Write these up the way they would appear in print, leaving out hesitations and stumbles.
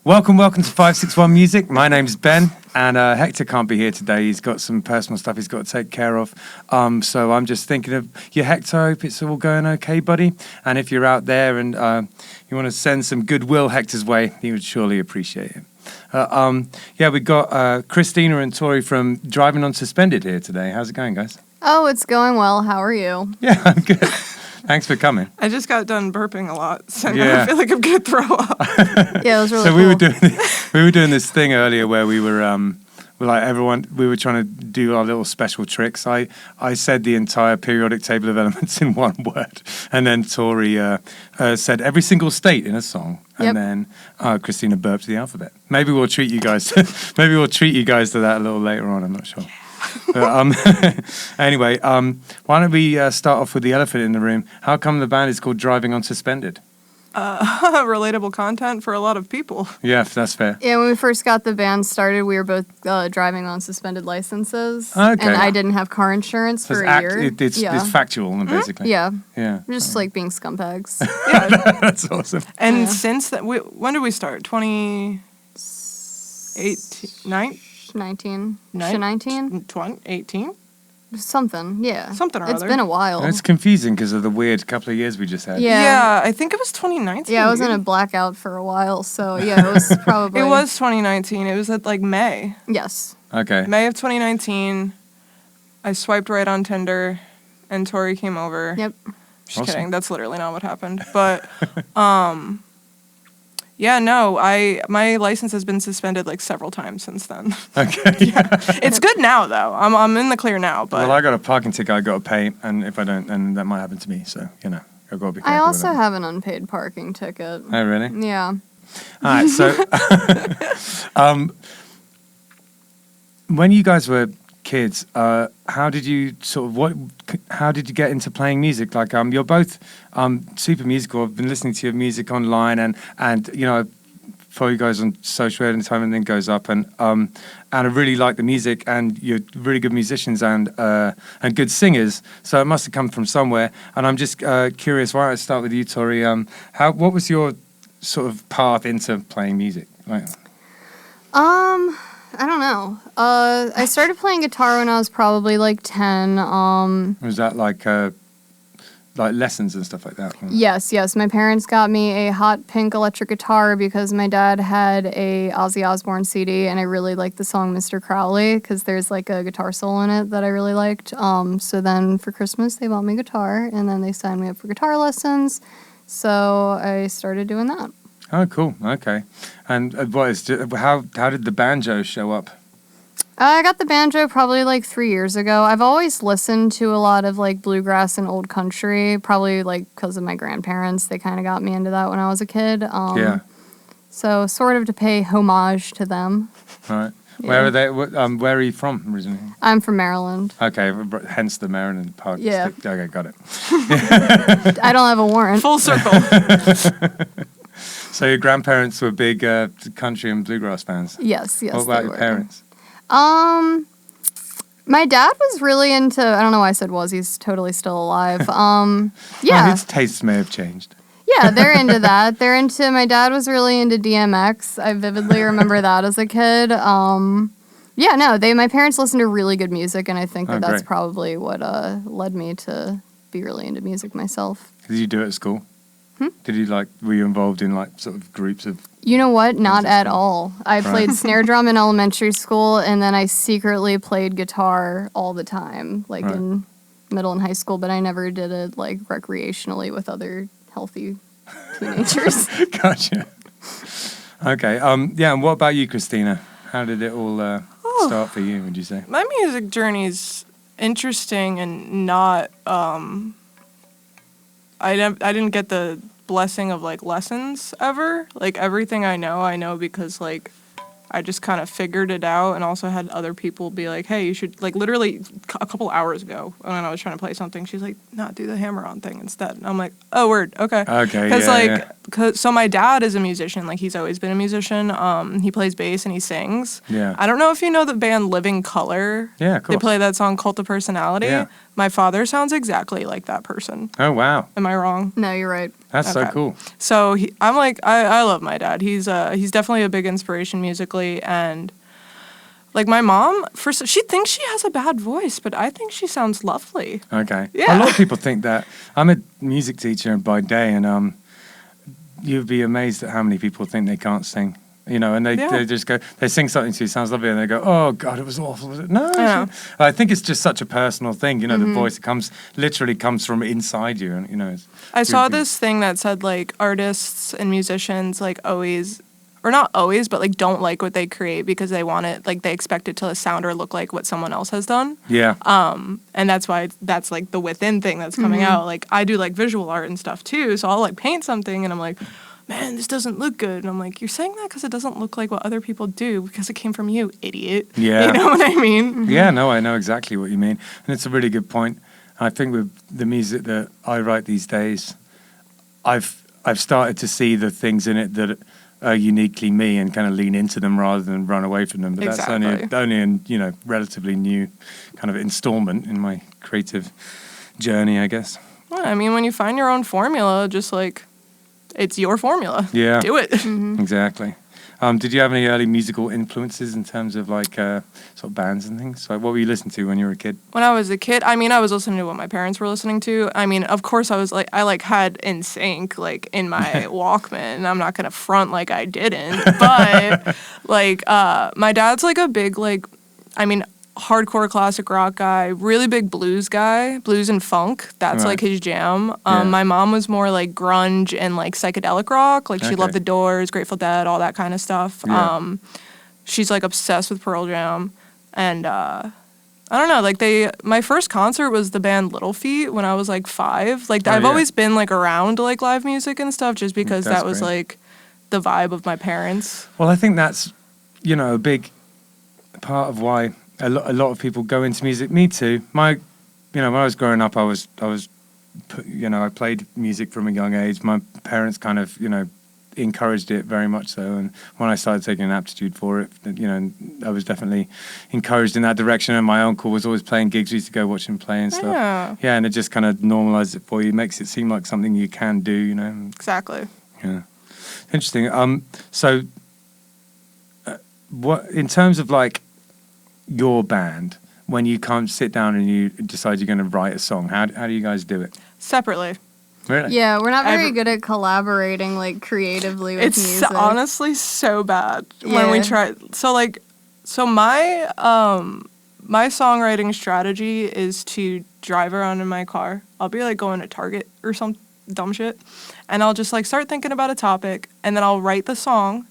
Welcome to 561 Music. My name's Ben, and Hector can't be here today. He's got some personal stuff he's got to take care of. So I'm just thinking of you, Hector. I hope it's all going okay, buddy. And if you're out there and you want to send some goodwill Hector's way, he would surely appreciate it. We got Christina and Tori from Driving on Suspended here today. How's it going, guys? Oh, it's going well. How are you? Yeah, I'm good. Thanks for coming. I just got done burping a lot, so now I feel like I'm gonna throw up. Yeah, it was really so cool. we were doing this thing earlier where we were we were trying to do our little special tricks. I said the entire periodic table of elements in one word, and then Tori said every single state in a song, and then Christina burped the alphabet. Maybe we'll treat you guys. Maybe we'll treat you guys to that a little later on. I'm not sure. Anyway, why don't we start off with the elephant in the room? How come the band is called Driving on Suspended? Relatable content for a lot of people. Yeah, that's fair. Yeah, when we first got the band started, we were both driving on suspended licenses. Okay. And I didn't have car insurance for a year. It's factual, basically. Yeah. Yeah. We're just like being scumbags. Yeah. That's awesome. And since that, when did we start? 2018? 19. 18? Something, yeah. Something or It's other. been a while. And it's confusing because of the weird couple of years we just had. Yeah. I think it was 2019. Yeah, I was in a blackout for a while, so yeah, it was probably... It was 2019. It was at like May. Yes. Okay. May of 2019. I swiped right on Tinder, and Tori came over. Yep. Just Awesome. kidding. That's literally not what happened. But, my license has been suspended like several times since then. Okay. It's good now though. I'm in the clear now. But Well, I got a parking ticket I got to pay, and if I don't, then that might happen to me. So, I've got to be careful. I also with that. have an unpaid parking ticket. Oh, really? Yeah. All right, so when you guys were kids, how did you how did you get into playing music? Like, you're both super musical. I've been listening to your music online, and follow you guys on social media time, and then goes up, and I really like the music, and you're really good musicians and good singers. So it must have come from somewhere. And I'm just curious. Why don't I start with you, Tori? What was your sort of path into playing music? Like, I don't know. I started playing guitar when I was probably like 10. was that like lessons and stuff like that? Yes. My parents got me a hot pink electric guitar because my dad had a Ozzy Osbourne CD, and I really liked the song Mr. Crowley because there's like a guitar solo in it that I really liked. So then for Christmas they bought me a guitar, and then they signed me up for guitar lessons. So I started doing that. Oh, cool. Okay. And how did the banjo show up? I got the banjo probably like 3 years ago. I've always listened to a lot of like bluegrass and old country, probably like because of my grandparents. They kind of got me into that when I was a kid. So sort of to pay homage to them. All right. Yeah. Where are they? Where are you from originally? I'm from Maryland. Okay, hence the Maryland part. Yeah. Okay, got it. I don't have a warrant. full circle. So your grandparents were big country and bluegrass fans? Yes. What about your parents? My dad was really into, I don't know why I said was, he's totally still alive. Well, his tastes may have changed. Yeah, they're into that. My dad was really into DMX. I vividly remember that as a kid. My parents listened to really good music, and I think that's great. probably what led me to be really into music myself. Did you do it at school? Did you were you involved in sort of groups of... You know what? Not at all. I played snare drum in elementary school, and then I secretly played guitar all the time, in middle and high school, but I never did it recreationally with other healthy teenagers. Gotcha. Okay. And what about you, Christina? How did it all start for you, would you say? My music journey's interesting and not. I didn't get the blessing of lessons ever. Everything I know because I I just kind of figured it out, and also had other people be like, hey, you should, like, literally a couple hours ago when I was trying to play something, she's like, no, do the hammer-on thing instead. And I'm like, oh, word, okay. Okay, Because, yeah, like, yeah. so my dad is a musician. Like, he's always been a musician. He plays bass and he sings. Yeah. I don't know if you know the band Living Colour. Yeah, of course. They play that song Cult of Personality. Yeah. My father sounds exactly like that person. Oh, wow. Am I wrong? No, you're right. That's so Okay. cool. So I'm like, I love my dad. He's definitely a big inspiration musically, and like my mom, she thinks she has a bad voice, but I think she sounds lovely. Okay. Yeah. A lot of people think that. I'm a music teacher by day, and you'd be amazed at how many people think they can't sing. You know, and they just go, they sing something to you, sounds lovely, and they go, oh, God, it was awful. No, Yeah. I think it's just such a personal thing. You know, Mm-hmm. the voice literally comes from inside you. And, you know, I saw this thing that said like artists and musicians like always, or not always, but like don't like what they create because they want it, like they expect it to sound or look like what someone else has done. Yeah. And that's why that's like the within thing that's coming out. Like I do like visual art and stuff too, so I'll like paint something and I'm like, man, this doesn't look good. And I'm like, you're saying that because it doesn't look like what other people do because it came from you, idiot. Yeah. You know what I mean? Yeah, no, I know exactly what you mean. And it's a really good point. I think with the music that I write these days, I've started to see the things in it that are uniquely me and kind of lean into them rather than run away from them. But Exactly. that's only a relatively new kind of installment in my creative journey, I guess. Well, I mean, when you find your own formula, just like, it's your formula. Yeah. Do it. Exactly. Did you have any early musical influences in terms of like sort of bands and things? Like what were you listening to when you were a kid? When I was a kid, I mean, I was listening to what my parents were listening to. I mean, of course, I had NSYNC like in my Walkman. And I'm not gonna front like I didn't, but like my dad's like a big like, I mean, hardcore classic rock guy, really big blues guy, blues and funk. That's Right. like his jam. Yeah. My mom was more like grunge and like psychedelic rock. Like she Okay. loved the Doors, Grateful Dead, all that kind of stuff. Yeah. She's like obsessed with Pearl Jam, and I don't know. Like my first concert was the band Little Feat when I was like 5. Like Oh, I've yeah. always been like around like live music and stuff, just because That's that was great. like the vibe of my parents. Well, I think that's, a big part of why a lot of people go into music. Me too. When I was growing up, I played music from a young age. My parents kind of, encouraged it very much so. And when I started taking an aptitude for it, I was definitely encouraged in that direction. And my uncle was always playing gigs. We used to go watch him play and stuff. Yeah. Yeah, and it just kind of normalized it for you. Makes it seem like something you can do, Exactly. Yeah. Interesting. So what in terms of like your band, when you come sit down and you decide you're going to write a song, how do you guys do it? Separately. Really? Yeah, we're not very good at collaborating like creatively with It's music. honestly so bad when we Yeah. try. So my my songwriting strategy is to drive around in my car. I'll be like going to Target or some dumb shit, and I'll just like start thinking about a topic, and then I'll write the song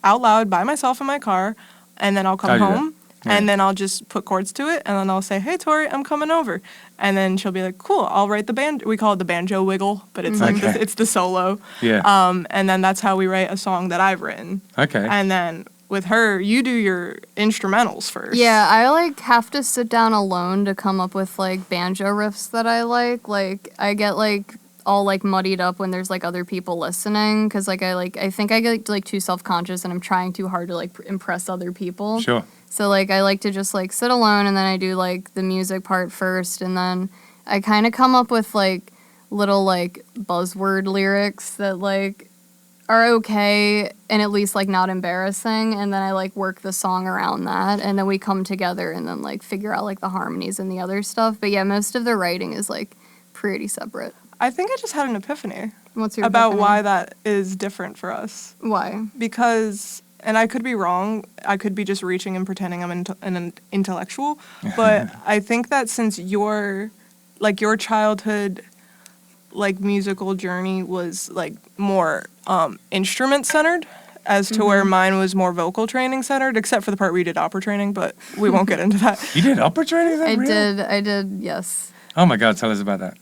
out loud by myself in my car, and then I'll come I do that. home. Yeah. And then I'll just put chords to it, and then I'll say, "Hey, Tori, I'm coming over," and then she'll be like, "Cool, I'll write the band." We call it the banjo wiggle, but it's like Okay. it's the solo. Yeah. And then that's how we write a song that I've written. Okay. And then with her, you do your instrumentals first. Yeah, I like have to sit down alone to come up with like banjo riffs that I like. Like I get like all like muddied up when there's like other people listening because I think I get like too self-conscious and I'm trying too hard to like impress other people. Sure. So like I like to just like sit alone and then I do like the music part first and then I kind of come up with like little like buzzword lyrics that like are okay and at least like not embarrassing and then I like work the song around that and then we come together and then like figure out like the harmonies and the other stuff. But yeah, most of the writing is like pretty separate. I think I just had an epiphany What's your about epiphany? why that is different for us. Why? Because, and I could be wrong, I could be just reaching and pretending I'm an intellectual, but I think that since your childhood, like, musical journey was, like, more instrument-centered, as to where mine was more vocal training-centered, except for the part where you did opera training, but we won't get into that. You did opera training? Is that I real? did, yes. Oh my God, tell us about that.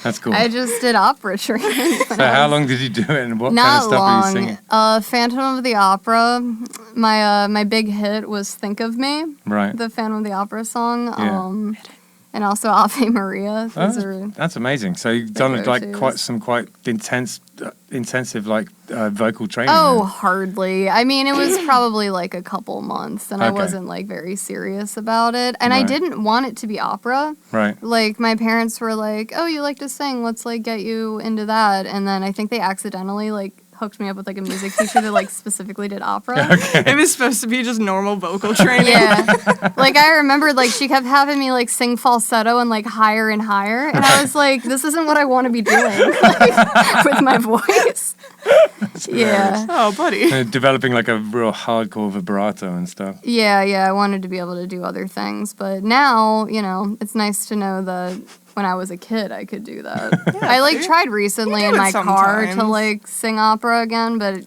That's cool. I just did opera training. So how long did you do it, and what kind of Not stuff were you singing? long. Phantom of the Opera. My big hit was "Think of Me," Right. the Phantom of the Opera song. Yeah. And also Ave Maria. Those Oh, are that's amazing. So you've done like go-tos. quite intensive like vocal training. Oh, then. hardly. I mean, it was probably like a couple months, and I Okay. wasn't like very serious about it. And I Right. didn't want it to be opera. Right. Like my parents were like, "Oh, you like to sing? Let's like get you into that." And then I think they accidentally like hooked me up with like a music teacher that like specifically did opera. It was supposed to be just normal vocal training. Yeah. Like I remember like she kept having me like sing falsetto and like higher and higher. And I was like, this isn't what I want to be doing like, with my voice. Yeah. Oh, buddy. Developing like a real hardcore vibrato and stuff. Yeah, I wanted to be able to do other things. But now, you know, it's nice to know that when I was a kid I could do that. I like tried recently You in do my it car to sometimes. like sing opera again, but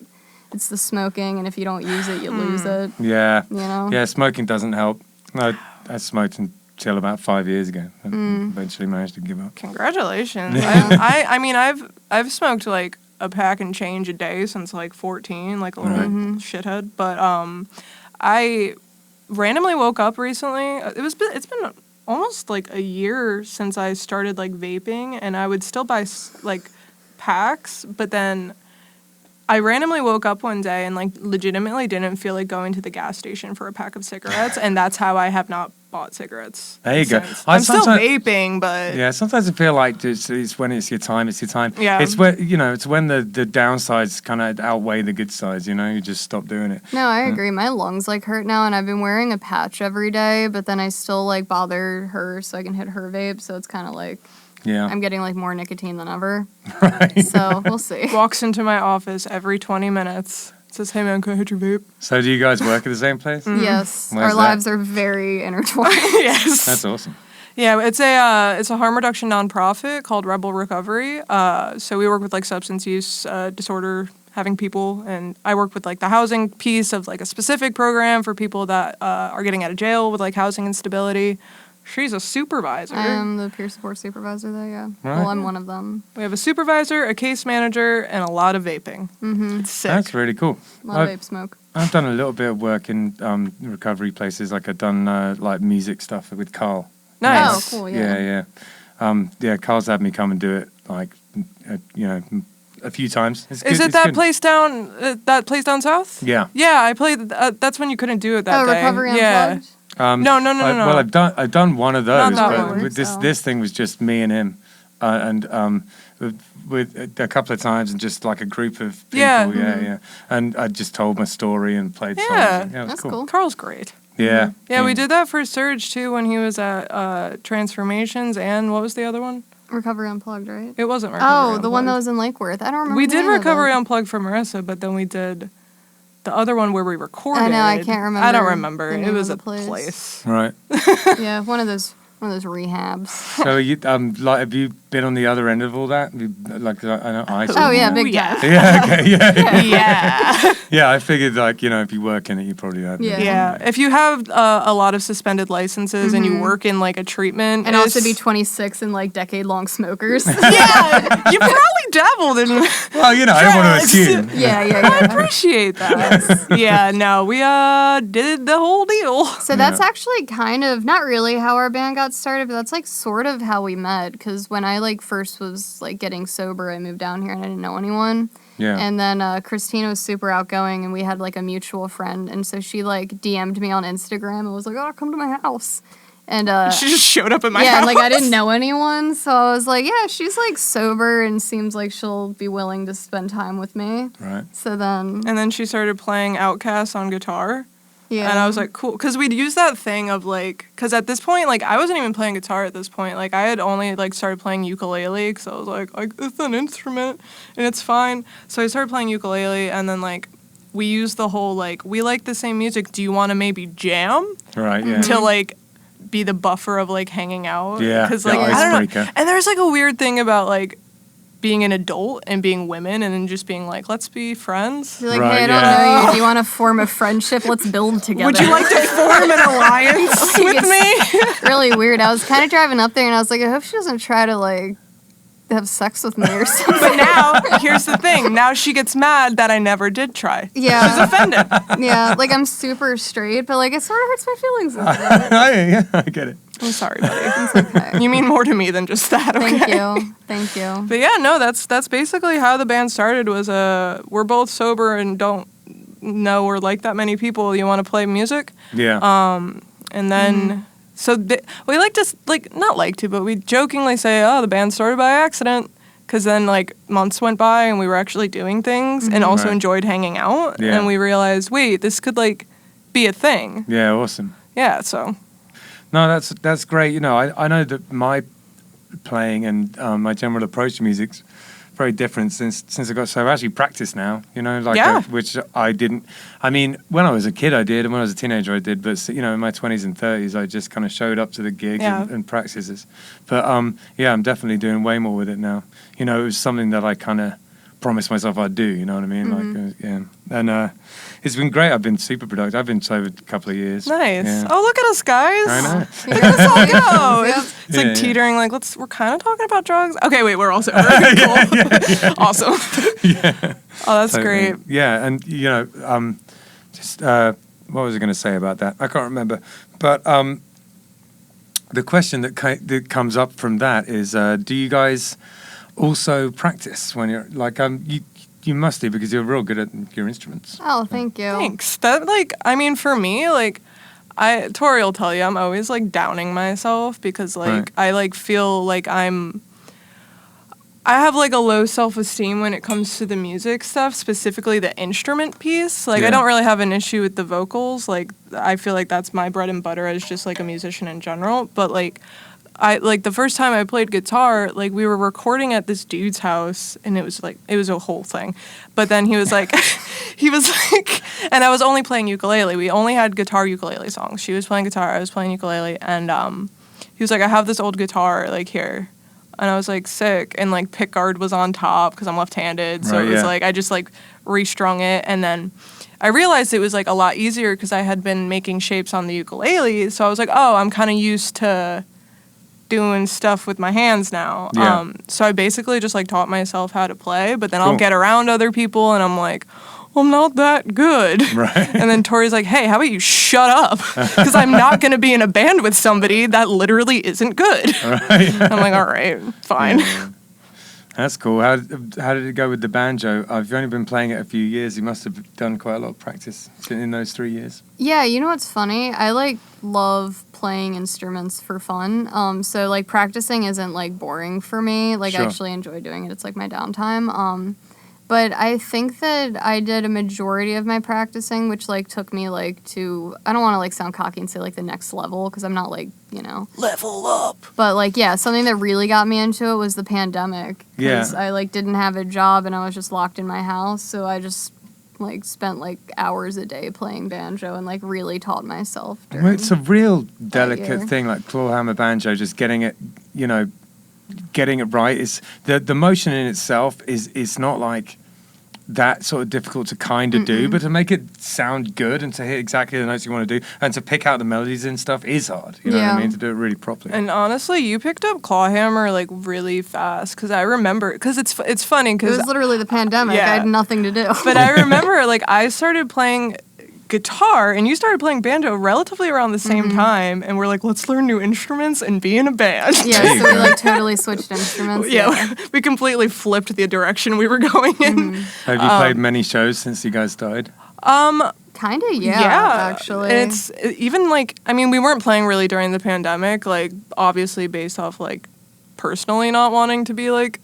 it's the smoking, and if you don't use it, you lose it. Yeah. You know? Yeah, smoking doesn't help. I smoked until about 5 years ago. And eventually managed to give up. Congratulations. I mean, I've smoked like a pack and change a day since like 14, like a little shithead. But I randomly woke up recently. It's been almost like a year since I started like vaping, and I would still buy like packs, but then I randomly woke up one day and like legitimately didn't feel like going to the gas station for a pack of cigarettes, and that's how I have not bought cigarettes. There you go. since. I I'm still sometimes- vaping, but Yeah, sometimes I feel like it's when it's your time. Yeah. It's where, you know, it's when the downsides kind of outweigh the good sides, you know, you just stop doing it. No, I agree. My lungs like hurt now, and I've been wearing a patch every day, but then I still like bother her so I can hit her vape. So it's kind of like Yeah. I'm getting like more nicotine than ever. Right. So we'll see. walks into my office every 20 minutes. Says, "Hey man, can I hit your vape?" So do you guys work at the same place? Yes, Where's our that? lives are very intertwined. Yes. That's awesome. Yeah, it's a harm reduction nonprofit called Rebel Recovery. So we work with like substance use disorder having people, and I work with like the housing piece of like a specific program for people that are getting out of jail with like housing instability. She's a supervisor. I am the peer support supervisor there, yeah. Right. Well, I'm one of them. We have a supervisor, a case manager, and a lot of vaping. Mm-hmm. It's sick. That's really cool. A lot of vape smoke. I've done a little bit of work in recovery places. Like I've done like music stuff with Carl. Nice. Oh, cool, yeah. Yeah. Carl's had me come and do it like, a few times. It's Is good- it it's that good. place down south? Yeah. Yeah, I played. That's when you couldn't do it that Oh, day. Recovery yeah. Unplugged? No. Well, I've done one of those, Not that but one. with So- this thing was just me and him, and with a couple of times and just like a group of people. Yeah. Yeah. And I just told my story and played Yeah. songs. Yeah, it was That's cool. cool. Carl's great. Yeah. Yeah, we did that for Surge too when he was at Transformations, and what was the other one? Recovery Unplugged, right? It wasn't Recovery Oh, the one that Unplugged. was in Lake Worth. I don't remember. We the did name of Recovery it. Unplugged for Marissa, but then we did the other one where we recorded. I know, I can't remember I don't remember. the It name was of a the place. place. Right. Yeah, one of those rehabs. So you like have you been on the other end of all that? Like I know I. Oh yeah, know. big yeah. time. Yeah. Okay. Yeah. Yeah. Yeah. I figured like if you work in it, you probably have. Yeah. Yeah. If you have a lot of suspended licenses and you work in like a treatment, And also it's- be 26 and like decade-long smokers. yeah, you probably dabbled in. Well, I don't want to assume. yeah. I appreciate that. Yeah, no, we did the whole deal. So that's actually kind of not really how our band got started, but that's like sort of how we met. Because when I like first was like getting sober, I moved down here and I didn't know anyone. Yeah. And then Christina was super outgoing, and we had like a mutual friend, and so she like DM'd me on Instagram and was like, "Oh, come to my house." And She just showed up at my yeah, house. and like I didn't know anyone, so I was like, "Yeah, she's like sober and seems like she'll be willing to spend time with me." Right. So then, And then she started playing Outkast on guitar. yeah, And I was like, cool. Because we'd use that thing of like, because at this point, like, I wasn't even playing guitar at this point. Like, I had only like started playing ukulele because I was like, it's an instrument and it's fine. So I started playing ukulele, and then like, we used the whole like, we like the same music. Do you want to maybe jam? Right. Yeah. To like be the buffer of like hanging out. Yeah, Because the like, I don't know. icebreaker. And there's like a weird thing about like being an adult and being women and then just being like, let's be friends. you're like, Right, "Hey, I don't yeah. know you. Do you want to form a friendship? Let's build together." Would you like to form an alliance with me? Really weird. I was kind of driving up there, and I was like, I hope she doesn't try to like have sex with me or something. But now, here's the thing. Now she gets mad that I never did try. Yeah. She's offended. Yeah, like I'm super straight, but like it sort of hurts my feelings a little bit. Yeah, I get it. I'm sorry, buddy. It's okay. You mean more to me than just that, okay? Thank you. But yeah, no, that's basically how the band started. Was we're both sober and don't know or like that many people. You want to play music? Yeah. And then we like to not like to, but we jokingly say, "Oh, the band started by accident," because then like months went by and we were actually doing things and also Right. enjoyed hanging out, Yeah. and we realized, wait, this could like be a thing. Yeah, awesome. Yeah, so No, that's great. You know, I know that my playing and my general approach to music's very different since I got so I've actually practiced now. You know, like Yeah. which I didn't. I mean, when I was a kid, I did, and when I was a teenager, I did. But you know, in my 20s and 30s, I just kind of showed up to the gigs Yeah. and practices. But yeah, I'm definitely doing way more with it now. You know, it was something that I kind of promised myself I'd do. You know what I mean? Like, yeah, and it's been great. I've been super productive. I've been sober a couple of years. nice. Yeah. Oh, look at us, guys. I know. Look at us all go. Yep. It's like Yeah, yeah. teetering. Like we're kind of talking about drugs. Okay, wait, we're also cool. Awesome. Yeah. Oh, that's Totally. great. Yeah, and you know, just what was I going to say about that? I can't remember. But the question that comes up from that is, do you guys also practice when you're like you must do because you're real good at your instruments. Oh, thank you. Thanks. That I mean, for me, like, Tori will tell you, I'm always like downing myself because like Right. I like feel like I have like a low self-esteem when it comes to the music stuff, specifically the instrument piece. Like, Yeah. I don't really have an issue with the vocals. Like, I feel like that's my bread and butter as just like a musician in general. But like, the first time I played guitar, like we were recording at this dude's house and it was a whole thing. But then he was like, and I was only playing ukulele. We only had guitar ukulele songs. She was playing guitar, I was playing ukulele. And he was like, I have this old guitar, like here. And I was like, sick. And like pickguard was on top because I'm left-handed. So Right, it was yeah. like, I just like restrung it. And then I realized it was like a lot easier because I had been making shapes on the ukulele. So I was like, oh, I'm kind of used to doing stuff with my hands now. Yeah. So I basically just like taught myself how to play, but then Cool. I'll get around other people and I'm like, I'm not that good. Right. And then Tori's like, hey, how about you shut up? Because I'm not going to be in a band with somebody that literally isn't good. Right. I'm like, all right, fine. Yeah. That's cool. How did it go with the banjo? I've only been playing it a few years. You must have done quite a lot of practice in those 3 years. Yeah, you know what's funny? I like love playing instruments for fun. So like practicing isn't like boring for me. Like I Sure. actually enjoy doing it. It's like my downtime. But I think that I did a majority of my practicing, which like took me like to, I don't want to like sound cocky and say like the next level because I'm not like, you know. Level up. But like, yeah, something that really got me into it was the pandemic. Because Yeah. I like didn't have a job and I was just locked in my house. So I just like spent like hours a day playing banjo and like really taught myself. Well, it's a real year. delicate thing, like clawhammer banjo, just getting it, you know, getting it right. Is the motion in itself is not like that sort of difficult to kind of do, but to make it sound good and to hit exactly the notes you want to do and to pick out the melodies and stuff is hard. You know what I Yeah. mean? To do it really properly. And honestly, you picked up clawhammer like really fast because I remember, because it's funny It because was literally the pandemic. Yeah. I had nothing to do. But I remember, like, I started playing guitar and you started playing banjo relatively around the same time, and we're like, let's learn new instruments and be in a band. Yeah, There you so we go. like totally switched instruments. Yeah, we completely flipped the direction we were going in. Have you played many shows since you guys started? Kind of, yeah, actually. And it's even like, I mean, we weren't playing really during the pandemic, like, obviously based off, like, personally not wanting to be, like,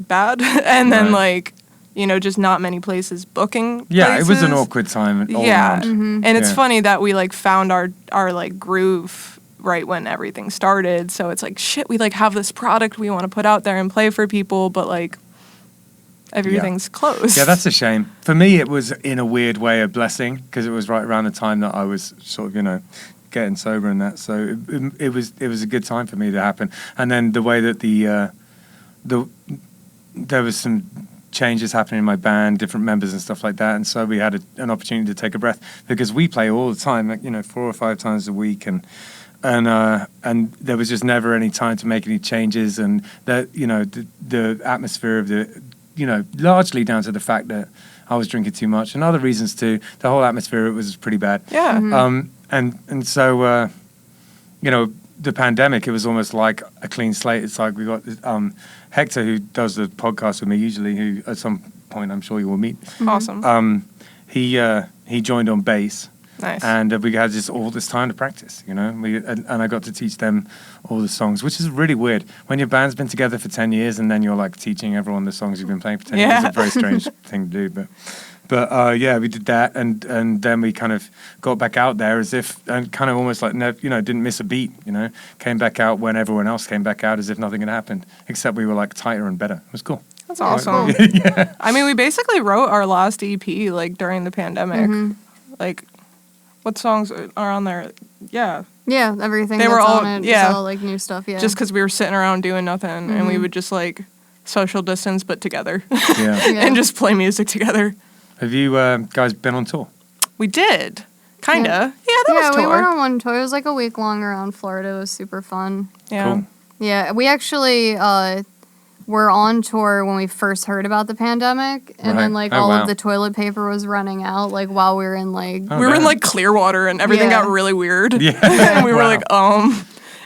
bad. And then, Right. like, you know, just not many places booking Yeah, it was an places. awkward time. All Yeah, around. and it's Yeah. funny that we like found our like groove right when everything started. So it's like, shit, we like have this product we want to put out there and play for people, but like everything's closed. Yeah, that's a shame. For me, it was in a weird way a blessing because it was right around the time that I was sort of, you know, getting sober and that. So it was a good time for me to happen. And then the way that there was some changes happening in my band, different members and stuff like that, and so we had an opportunity to take a breath because we play all the time, like, you know, 4 or 5 times a week, and and there was just never any time to make any changes, and that the atmosphere of the largely down to the fact that I was drinking too much and other reasons too. The whole atmosphere was pretty bad. Yeah. And so the pandemic, it was almost like a clean slate. It's like we got Hector, who does the podcast with me usually, who at some point I'm sure you will meet. Awesome. He joined on bass. Nice. And we had all this time to practice, and I got to teach them all the songs, which is really weird. When your band's been together for 10 years and then you're like teaching everyone the songs you've been playing for 10 years, it's a very strange thing to do. But we did that, and then we kind of got back out there as if, and kind of almost like, didn't miss a beat, came back out when everyone else came back out as if nothing had happened, except we were like tighter and better. It was cool. That's awesome. Yeah. I mean, we basically wrote our last EP like during the pandemic. Like, what songs are on there? Yeah. Yeah, everything They that's were all- on it yeah. is all like new stuff, yeah. Just because we were sitting around doing nothing, and we would just like social distance but together. Yeah. And just play music together. Have you guys been on tour? We did. Kinda. Yeah. Yeah, that was tour. we went on one tour. It was like a week long around Florida. It was super fun. Yeah. Cool. Yeah, we actually were on tour when we first heard about the pandemic, and then Right. like Oh, all wow. of the toilet paper was running out, like while we were in like. Oh, We were in damn. like Clearwater, and everything Yeah. got really weird. Yeah. And we were Wow. like,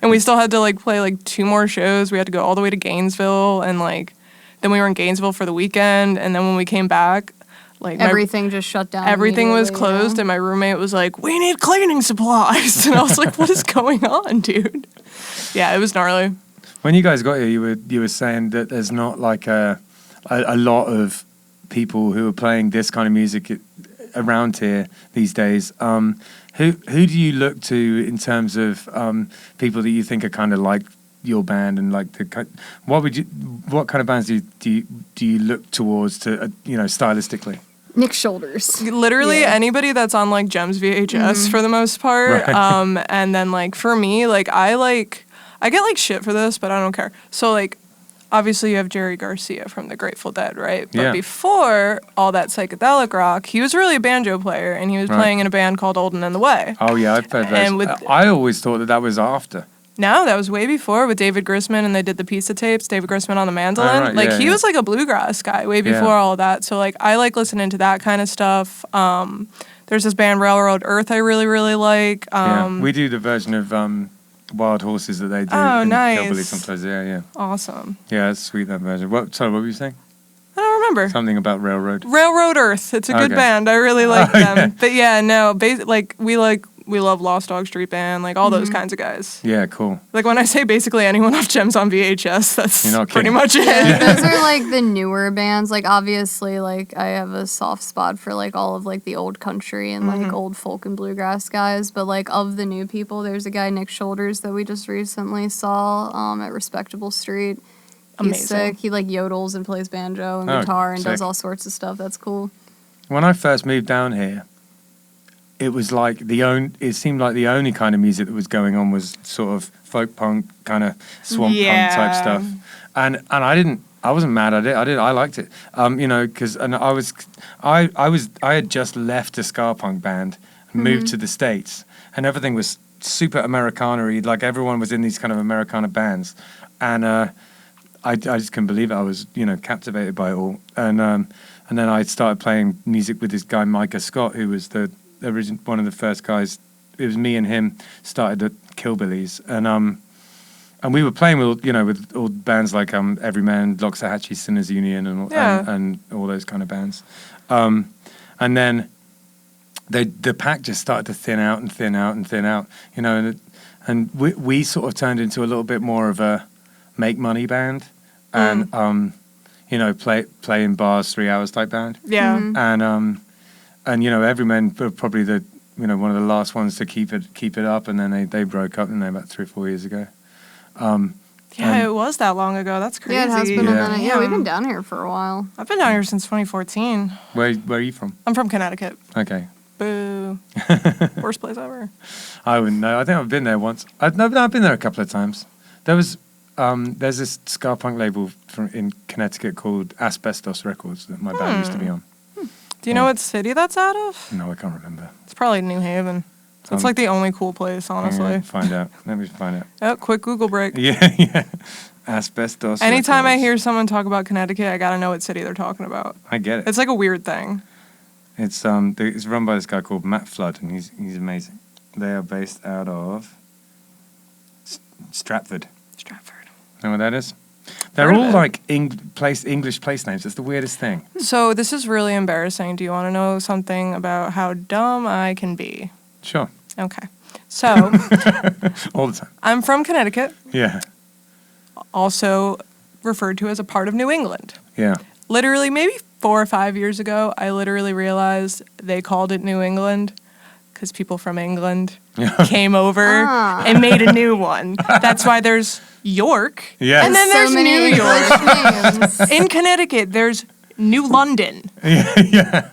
and we still had to like play like 2 more shows. We had to go all the way to Gainesville, and like then we were in Gainesville for the weekend, and then when we came back, like Everything just shut down. everything was immediately, closed, yeah. and my roommate was like, "We need cleaning supplies," and I was like, "What is going on, dude?" Yeah, it was gnarly. When you guys got here, you were saying that there's not like a lot of people who are playing this kind of music around here these days. Who do you look to in terms of people that you think are kind of like your band, and like what kind of bands do you look towards to stylistically? Nick Shoulders. Literally Yeah. anybody that's on like Gems VHS for the most part. Right. And then like for me, like I get like shit for this, but I don't care. So like obviously you have Jerry Garcia from the Grateful Dead, right? But Yeah. before all that psychedelic rock, he was really a banjo player, and he was Right. playing in a band called Olden and the Way. Oh yeah, I've heard And those. with- I always thought that was after. No, that was way before with David Grisman, and they did the pizza tapes, David Grisman on the mandolin. right, Like yeah, he yeah. was like a bluegrass guy way before Yeah. all of that. So like I like listening to that kind of stuff. There's this band Railroad Earth I really, really like. We do the version of Wild Horses that they do. Oh, in nice. Hillbilly sometimes. Yeah. Awesome. Yeah, it's sweet, that version. Sorry, what were you saying? I don't remember. Something about Railroad. Railroad Earth. It's a good Okay. band. I really like Oh, them. yeah. But yeah, no, we love Lost Dog Street Band, like all those kinds of guys. Yeah, cool. Like when I say basically anyone off Gems on VHS, that's You're not pretty kidding. much it. Yeah, those are like the newer bands. Like obviously, like I have a soft spot for like all of like the old country and like old folk and bluegrass guys. But like of the new people, there's a guy Nick Shoulders that we just recently saw at Respectable Street. He's Amazing. sick. He like yodels and plays banjo and Oh, guitar and does sick. all sorts of stuff. That's cool. When I first moved down here, it was like it seemed like the only kind of music that was going on was sort of folk punk, kind of swamp punk type stuff. And I wasn't mad at it. I liked it. Because I had just left a ska punk band, moved to the States, and everything was super Americana-y. Like everyone was in these kind of Americana bands, and I just couldn't believe it. I was captivated by it all, and then I started playing music with this guy Micah Scott, who was one of the first guys. It was me and him started at Killbillies, and we were playing with all bands like Everyman, Loxahatchee, Sinners Union, and all those kind of bands, and then the pack just started to thin out, and we sort of turned into a little bit more of a make money band, and play in bars 3 hours type band. Yeah. And Everyman were probably one of the last ones to keep it up, and then they broke up about 3 or 4 years ago. Yeah, it was that long ago. That's crazy. Yeah, it has been a Yeah. minute. Yeah, we've been down here for a while. I've been down here since 2014. Where are you from? I'm from Connecticut. Okay. Boo. Worst place ever. I wouldn't know. I think I've been there once. I've been there a couple of times. There's this ska punk label in Connecticut called Asbestos Records that my band used to be on. Do you know what city that's out of? No, I can't remember. It's probably New Haven. It's like the only cool place, honestly. Find out. Let me find out. Oh, quick Google break. Yeah. Asbestos. Anytime I Records. hear someone talk about Connecticut, I gotta know what city they're talking about. I get it. It's like a weird thing. It's run by this guy called Matt Flood, and he's amazing. They are based out of Stratford. Stratford. Know what that is? They're Heard of all it. like English place names. It's the weirdest thing. So this is really embarrassing. Do you want to know something about how dumb I can be? Sure. Okay. So All the time. I'm from Connecticut, Yeah. also referred to as a part of New England. Yeah. Literally, maybe 4 or 5 years ago, I literally realized they called it New England because people from England came over and made a new one. That's why there's York. Yes. And then So there's many New York. English names. In Connecticut, there's New London. Yeah.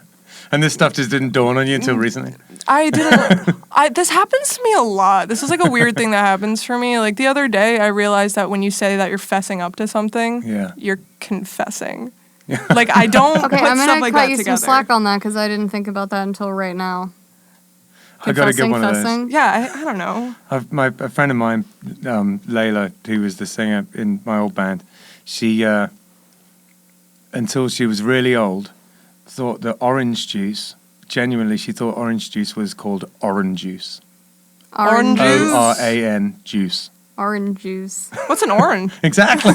And this stuff just didn't dawn on you until recently. This happens to me a lot. This is like a weird thing that happens for me. Like the other day, I realized that when you say that you're fessing up to something, Yeah. you're confessing. Like I don't Okay, put I'm stuff gonna like cut that you together. some slack on that because I didn't think about that until right now. I got to get one of those. Confessing. Yeah, I don't know. A friend of mine, Layla, who was the singer in my old band, she, until she was really old, thought that orange juice, genuinely, she thought orange juice was called orange juice. Orange juice? ORAN juice. Orange juice. What's an orange? Exactly.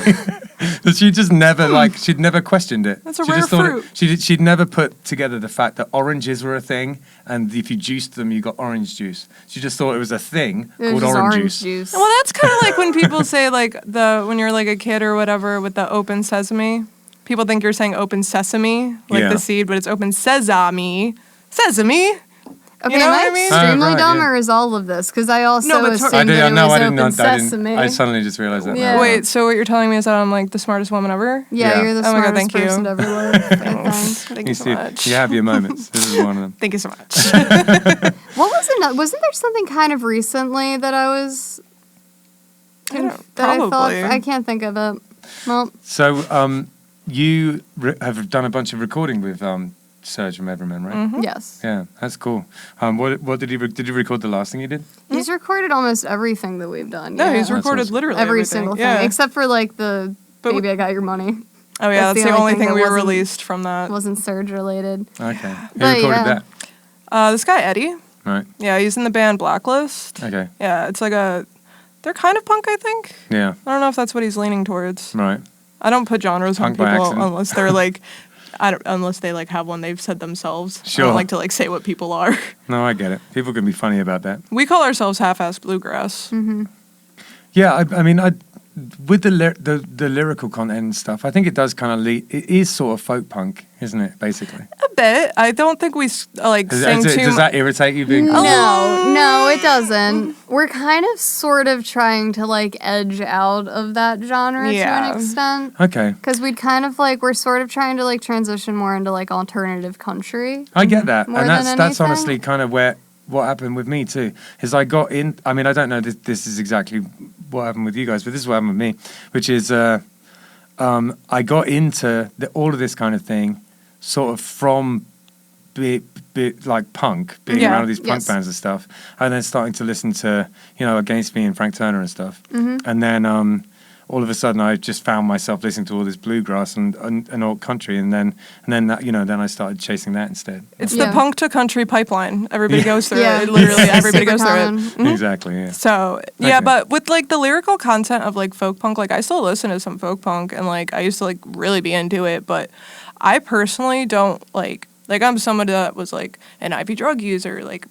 But she just never she'd never questioned it. That's a she rare just thought fruit. She'd never put together the fact that oranges were a thing, and if you juiced them, you got orange juice. She just thought it was a thing It was called just orange juice. Well, that's kind of like when people say like when you're like a kid or whatever with the open sesame. People think you're saying open sesame, like Yeah. the seed, but it's open sesame. Sesame. Okay, You know am what I I mean? extremely right, dumb yeah. or is all of this? Because I also No, but assumed I that it was didn't. open sesame. I suddenly just realized that. Yeah. now. Wait, so what you're telling me is that I'm like the smartest woman ever? Yeah, Yeah. you're the Oh my God, smartest thank you. person to ever live, I think. Thank you so see, much. you have your moments. This is one of them. Thank you so much. What was it? Wasn't there something kind of recently that I was... I thought... Probably. I can't think of it. Well, So, you have done a bunch of recording with Serge from Everman, right? Mm-hmm. yes. Yeah, that's cool. What did you record the last thing you did? He's recorded almost everything that we've done. No, yeah. he's recorded awesome. literally Every everything. single thing. Yeah. Except for like the But Baby I Got Your Money. Oh yeah, that's the only thing that we wasn't- released from that. Wasn't Surge related. Okay. Who But, recorded yeah. that? This guy Eddie. Right. Yeah, he's in the band Blacklist. Okay. Yeah, it's like they're kind of punk, I think. Yeah. I don't know if that's what he's leaning towards. Right. I don't put genres on Punk by people accident. unless they're like, unless they like have one they've said themselves. I Sure. don't like to like say what people are. No, I get it. People can be funny about that. We call ourselves half-ass bluegrass. Yeah, I mean, with the lyrical content and stuff, I think it does kind of it is sort of folk punk, isn't it? Basically, A bit. I don't think we like sing too. does that irritate you? Being No, it doesn't. We're kind of sort of trying to like edge out of that genre to Yeah. an extent. Okay, Because we'd kind of like, we're sort of trying to like transition more into like alternative country. I get that, More and than that's anything. honestly kind of what happened with me too. Is I got in. I mean, I don't know this is exactly what happened with you guys, but this is what happened with me, which is I got into all of this kind of thing, sort of from like punk, being Yeah. around all these punk Yes. bands and stuff, and then starting to listen to Against Me and Frank Turner and stuff, and then all of a sudden I just found myself listening to all this bluegrass and old country, and then that, then I started chasing that instead. It's Yeah. the punk to country pipeline. Everybody goes through Yeah. it. Literally, everybody Super goes through common. it. Mhm. Exactly. Yeah. So yeah, Okay. but with like the lyrical content of like folk punk, like I still listen to some folk punk, and like I used to like really be into it, but I personally don't like I'm somebody that was like an IV drug user, like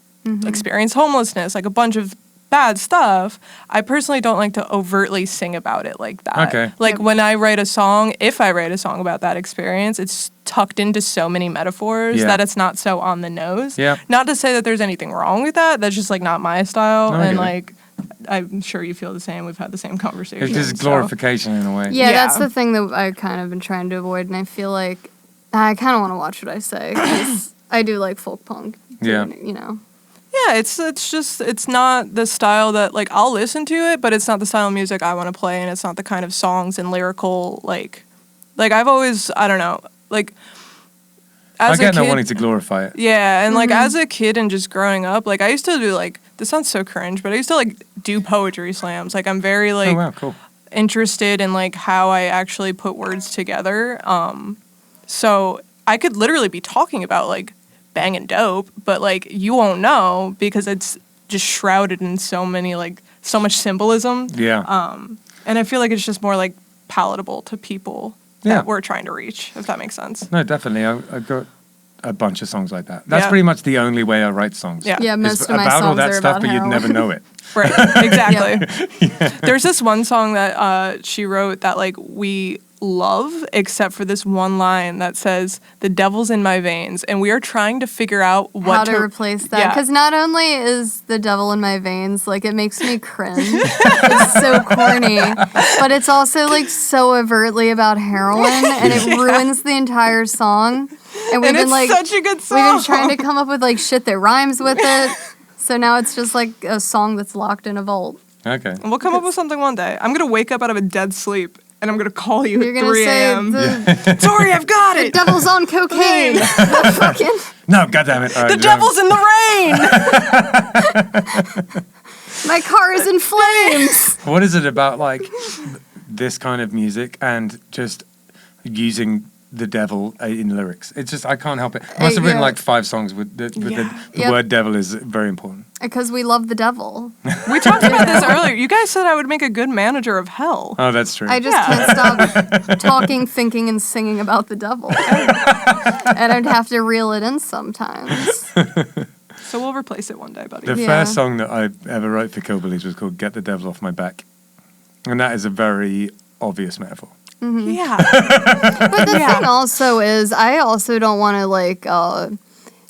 experienced homelessness, like a bunch of bad stuff. I personally don't like to overtly sing about it like that. Okay. Like when I write a song, if I write a song about that experience, it's tucked into so many metaphors Yeah. that it's not so on the nose. Yeah. Not to say that there's anything wrong with that. That's just like not my style. No, I And get it. like I'm sure you feel the same. We've had the same conversation. It's just so- glorification in a way. Yeah, that's Yeah. the thing that I've kind of been trying to avoid, and I feel like I kind of want to watch what I say, 'cause I do like folk punk. Yeah. Yeah, it's just it's not the style that like I'll listen to it, but it's not the style of music I want to play, and it's not the kind of songs and lyrical like I've always I don't know like as I get a kid, not wanting to glorify it. yeah, and like as a kid and just growing up, like I used to do like, this sounds so cringe, but I used to like do poetry slams. Like I'm very like Oh wow, cool. interested in like how I actually put words together. So I could literally be talking about like banging dope, but like you won't know because it's just shrouded in so much symbolism. Yeah. And I feel like it's just more like palatable to people that we're trying to reach, if that makes sense. No, definitely. I've got a bunch of songs like that. That's Yeah. pretty much the only way I write songs. Yeah. Yeah, most It's of my about all songs that are stuff, about but you'd heroin. never know it. Right, exactly. There's this one song that she wrote that like we love, except for this one line that says, "The devil's in my veins," and we are trying to figure out how to replace that. Yeah. Because not only is the devil in my veins, like it makes me cringe. It's so corny. But it's also like so overtly about heroin and it ruins the entire song. And we've And been it's like such a good song. we've been trying to come up with like shit that rhymes with it. So now it's just like a song that's locked in a vault. Okay. And we'll come up with something one day. I'm gonna wake up out of a dead sleep and I'm gonna call you You're at gonna 3 say a.m. the Sorry, I've got it. devil's on cocaine. The fucking No, goddammit. All right, The devil's in the rain. my car is in flames. What is it about like this kind of music and just using the devil in lyrics? It's just I can't help it. I must have written yeah. like 5 songs with the Yep. word devil is very important. Because we love the devil. We talked about this earlier. You guys said I would make a good manager of hell. Oh, that's true. I just can't stop talking, thinking, and singing about the devil. And I'd have to reel it in sometimes. So we'll replace it one day, buddy. The Yeah. first song that I ever wrote for Killbillies was called "Get the Devil Off My Back," and that is a very obvious metaphor. Yeah. But the thing also is, I also don't want to like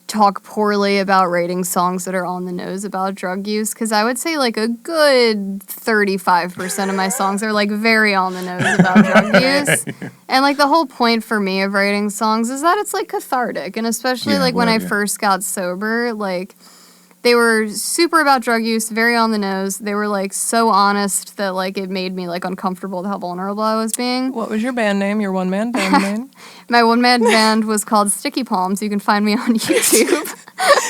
talk poorly about writing songs that are on the nose about drug use, because I would say like a good 35% of my songs are like very on the nose about drug use. And like the whole point for me of writing songs is that it's like cathartic, and especially Yeah, like when I word, yeah. first got sober, like they were super about drug use, very on the nose. They were like so honest that like it made me like uncomfortable with how vulnerable I was being. What was your band name? Your one-man band name? My one-man band was called Sticky Palms. You can find me on YouTube.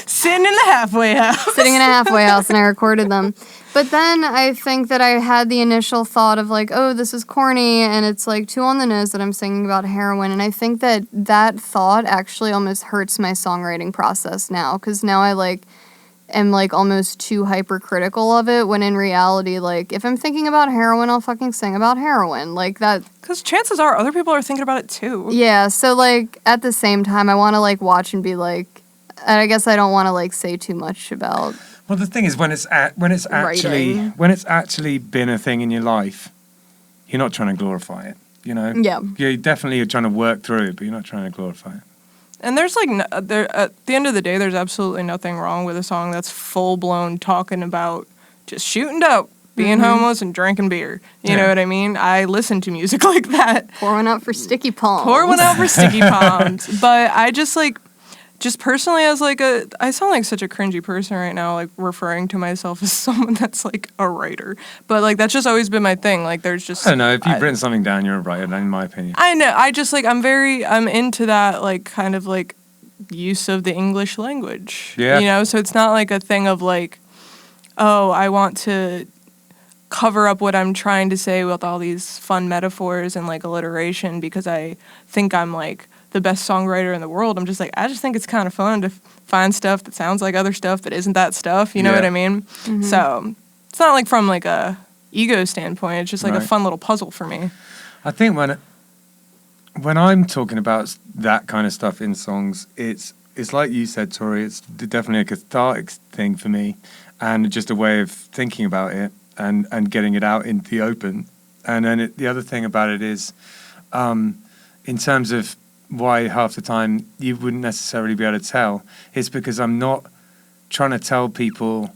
Sitting in the halfway house. Sitting in a halfway house, and I recorded them. But then I think that I had the initial thought of like, oh, this is corny, and it's like too on the nose that I'm singing about heroin. And I think that that thought actually almost hurts my songwriting process now, because now I like am like almost too hypercritical of it, when in reality, like if I'm thinking about heroin, I'll fucking sing about heroin. Like that. Because chances are other people are thinking about it too. Yeah, so like at the same time, I want to like watch and be like, and I guess I don't want to like say too much about. Well, the thing is, when it's actually been a thing in your life, you're not trying to glorify it. You know. Yeah. You definitely are trying to work through it, but you're not trying to glorify it. And there's like, at the end of the day, there's absolutely nothing wrong with a song that's full-blown talking about just shooting dope, being homeless, and drinking beer. You know what I mean? I listen to music like that. Pour one out for Sticky Palms. Pour one out for Sticky Palms. But I just like, just personally as like I sound like such a cringy person right now, like referring to myself as someone that's like a writer. But like, that's just always been my thing. Like there's just. I don't know. If you've written something down, you're a writer, in my opinion. I know. I just like, I'm into that like kind of like use of the English language. Yeah. You know, so it's not like a thing of like, oh, I want to cover up what I'm trying to say with all these fun metaphors and like alliteration because I think I'm like the best songwriter in the world. I'm just like, I just think it's kind of fun to find stuff that sounds like other stuff that isn't that stuff. You know what I mean? Mm-hmm. So it's not like from like a ego standpoint. It's just like a Right. fun little puzzle for me. I think when I'm talking about that kind of stuff in songs, it's like you said, Tori. It's definitely a cathartic thing for me, and just a way of thinking about it and getting it out into the open. And then the other thing about it is, in terms of why half the time you wouldn't necessarily be able to tell, it's because I'm not trying to tell people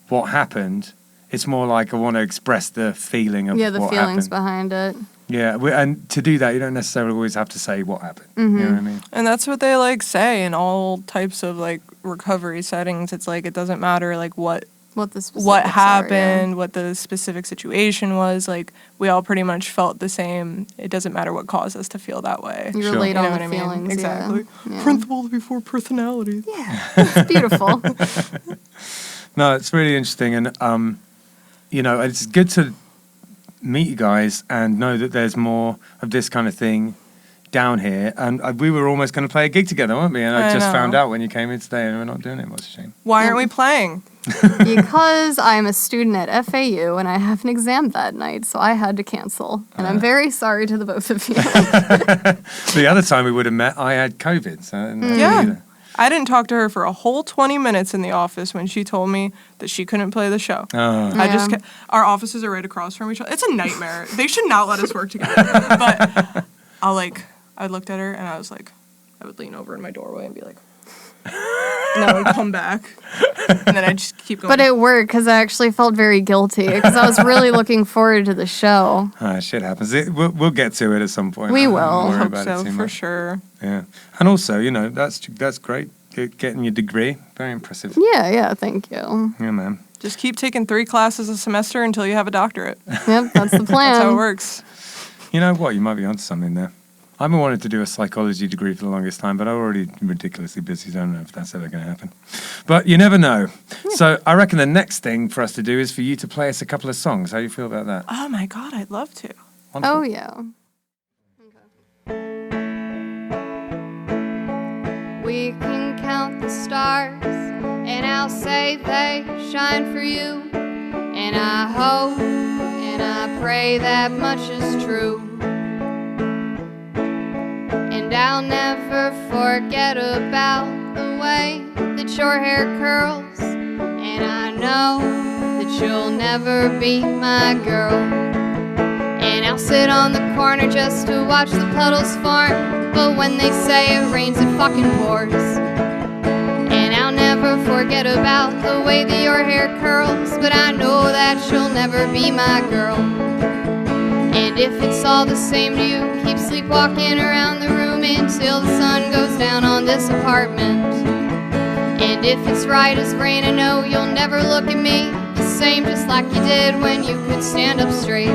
what happened. It's more like I want to express the feeling of Yeah, the what feelings happened. behind it. Yeah, and to do that, you don't necessarily always have to say what happened. You know what I mean? And that's what they like say in all types of like recovery settings. It's like it doesn't matter like what what the specifics what are, yeah. happened, what the specific situation was. Like, we all pretty much felt the same. It doesn't matter what caused us to feel that way. You Sure. relate You know on what the I mean? feelings. Exactly. Yeah. Principles before personality. Yeah, it's beautiful. No, it's really interesting, and it's good to meet you guys and know that there's more of this kind of thing down here. And we were almost going to play a gig together, weren't we? And I just know. found out when you came in today, and we're not doing it. What's a shame. Why aren't we playing? Because I'm a student at FAU and I have an exam that night, so I had to cancel. And I'm very sorry to the both of you. The other time we would have met, I had COVID. So I didn't have Yeah. either. I didn't talk to her for a whole 20 minutes in the office when she told me that she couldn't play the show. Oh. I just Yeah. our offices are right across from each other. It's a nightmare. They should not let us work together. But I looked at her and I was like, I would lean over in my doorway and be like, and I would come back, and then I'd just keep going. But it worked because I actually felt very guilty because I was really looking forward to the show. Shit happens. We'll get to it at some point. We I will. won't worry hope about so it too for much. sure. Yeah, and also, that's great. Getting your degree, very impressive. Yeah, thank you. Yeah, man. Just keep taking 3 classes a semester until you have a doctorate. Yep, that's the plan. That's how it works. You know what? You might be onto something there. I've been wanting to do a psychology degree for the longest time, but I'm already ridiculously busy. So I don't know if that's ever going to happen. But you never know. So I reckon the next thing for us to do is for you to play us a couple of songs. How do you feel about that? Oh my God, I'd love to. Wonderful. Oh, yeah. We can count the stars, and I'll say they shine for you. And I hope and I pray that much is true. And I'll never forget about the way that your hair curls. And I know that you'll never be my girl. And I'll sit on the corner just to watch the puddles form. But when they say it rains, it fucking pours. And I'll never forget about the way that your hair curls. But I know that you'll never be my girl. And if it's all the same to you, keep sleepwalking around the room until the sun goes down on this apartment. And if it's right as rain, I know you'll never look at me the same, just like you did when you could stand up straight.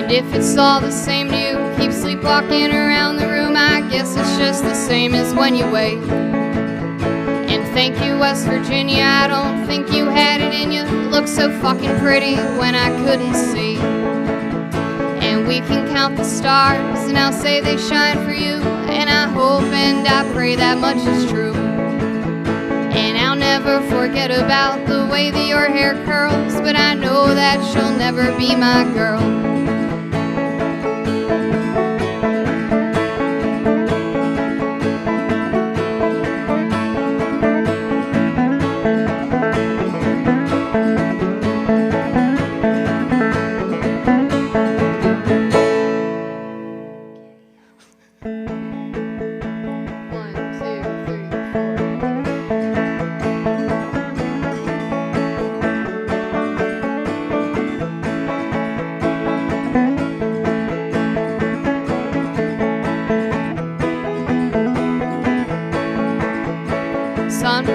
If it's all the same to you, keep sleepwalking around the room. I guess it's just the same as when you wake. And thank you, West Virginia, I don't think you had it in you. Looked so fucking pretty when I couldn't see. And we can count the stars, and I'll say they shine for you. And I hope and I pray that much is true. And I'll never forget about the way that your hair curls. But I know that you'll never be my girl.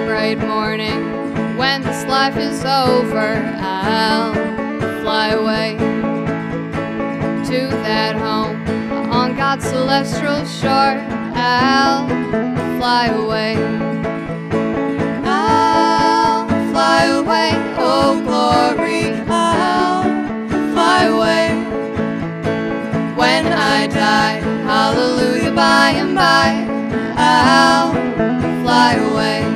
Bright morning, when this life is over, I'll fly away to that home on God's celestial shore. I'll fly away. I'll fly away, oh glory. I'll fly away. When I die, hallelujah, by and by, I'll fly away.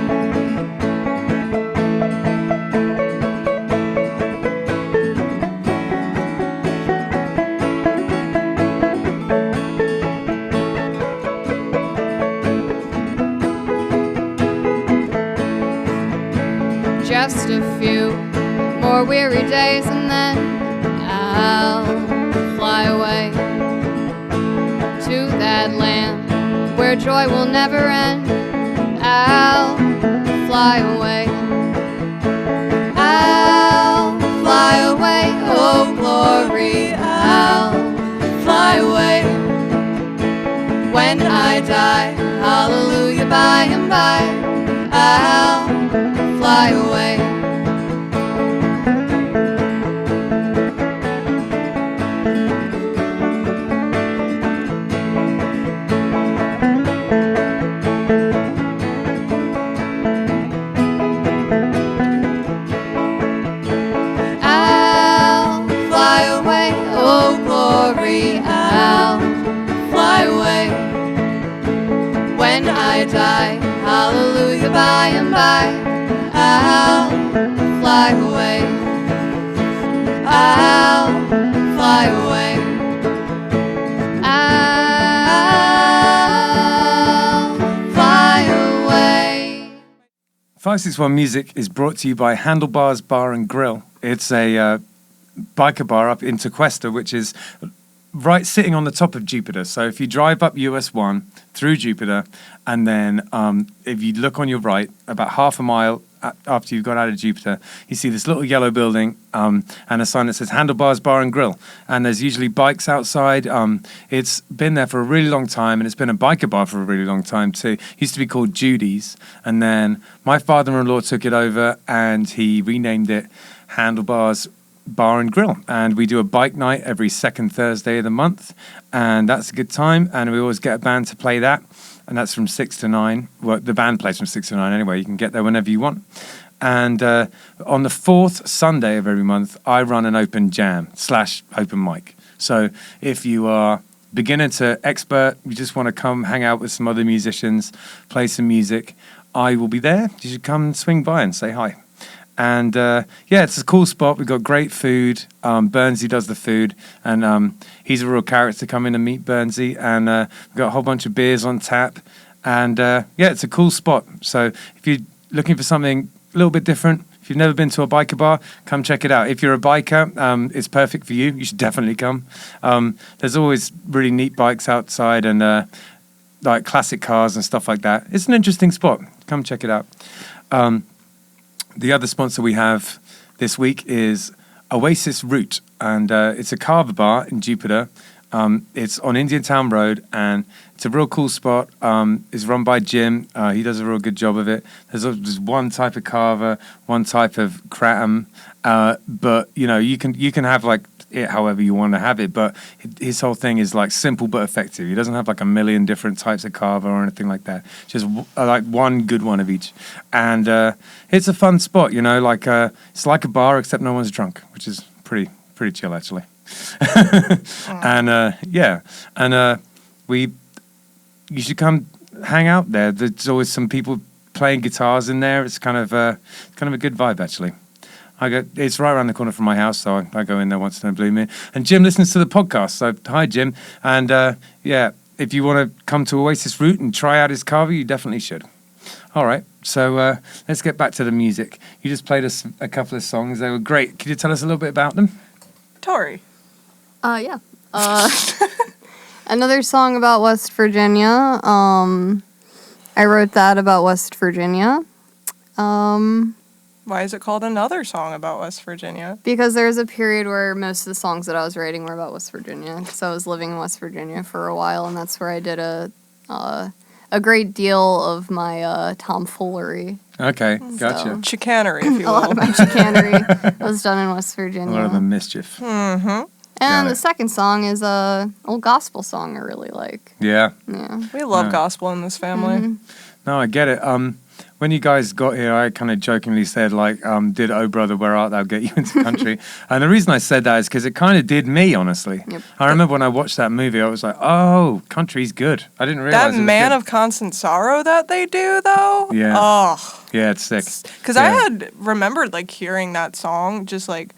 Just a few more weary days and then I'll fly away to that land where joy will never end. I'll fly away. die, hallelujah, by and by, I'll fly away. I'll fly away, oh glory, I'll fly away. When I die, hallelujah, by and by, I'll fly away. I'll fly away. I'll fly away. 561 Music is brought to you by Handlebars Bar and Grill. It's a biker bar up in Tequesta, which is right sitting on the top of Jupiter. So if you drive up US 1 through Jupiter, and then if you look on your right, about half a mile after you've got out of Jupiter, you see this little yellow building and a sign that says Handlebars Bar and Grill. And there's usually bikes outside. It's been there for a really long time, and it's been a biker bar for a really long time too. It used to be called Judy's, and then my father-in-law took it over and he renamed it Handlebars Bar and Grill, and we do a bike night every second Thursday of the month, and that's a good time, and we always get a band to play that, and that's from 6 to 9. Well, the band plays from 6 to 9 anyway. You can get there whenever you want. And on the fourth Sunday of every month, I run an open jam / open mic. So if you are beginner to expert, you just want to come hang out with some other musicians, play some music, I will be there. You should come and swing by and say hi. And yeah, it's a cool spot. We've got great food. Burnsy does the food, and he's a real character. Come in and meet Burnsy, and we've got a whole bunch of beers on tap. And yeah, it's a cool spot. So if you're looking for something a little bit different, if you've never been to a biker bar, come check it out. If you're a biker, it's perfect for you. You should definitely come. There's always really neat bikes outside, and like classic cars and stuff like that. It's an interesting spot. Come check it out. The other sponsor we have this week is Oasis Route, and it's a Kava bar in Jupiter. It's on Indiantown Rd, and it's a real cool spot. It's run by Jim. He does a real good job of it. There's one type of Kava, one type of kratom, but you know you can have like it however you want to have it. But his whole thing is like simple but effective. He doesn't have like a million different types of Kava or anything like that. Just like one good one of each, and it's a fun spot. You know, like it's like a bar except no one's drunk, which is pretty chill actually. And yeah, and you should come hang out there. There's always some people playing guitars in there. It's kind of a good vibe actually. It's right around the corner from my house, so I go in there once in a blue moon. And Jim listens to the podcast, so hi Jim. And yeah, if you want to come to Oasis Route and try out his Kava, you definitely should. All right, so let's get back to the music. You just played us a couple of songs. They were great. Could you tell us a little bit about them? Tori. Yeah. Another song about West Virginia. I wrote that about West Virginia. Why is it called Another Song About West Virginia? Because there was a period where most of the songs that I was writing were about West Virginia. So I was living in West Virginia for a while, and that's where I did a great deal of my tomfoolery. Okay, gotcha. So, Chicanery, if you a will. lot of my chicanery was done in West Virginia. A lot of the mischief. Mm-hmm. And Got the it. second song is a old gospel song I really like. Yeah. Yeah. We love Yeah. gospel in this family. Mhm. No, I get it. When you guys got here, I kind of jokingly said, like, did Oh Brother, Where Art Thou get you into country? And the reason I said that is because it kind of did me, honestly. Yep. I remember when I watched that movie, I was like, oh, country's good. I didn't realize That it was Man good. of Constant Sorrow that they do, though. Yeah. Oh. Yeah, it's sick. Because Yeah. I had remembered, like, hearing that song, just, like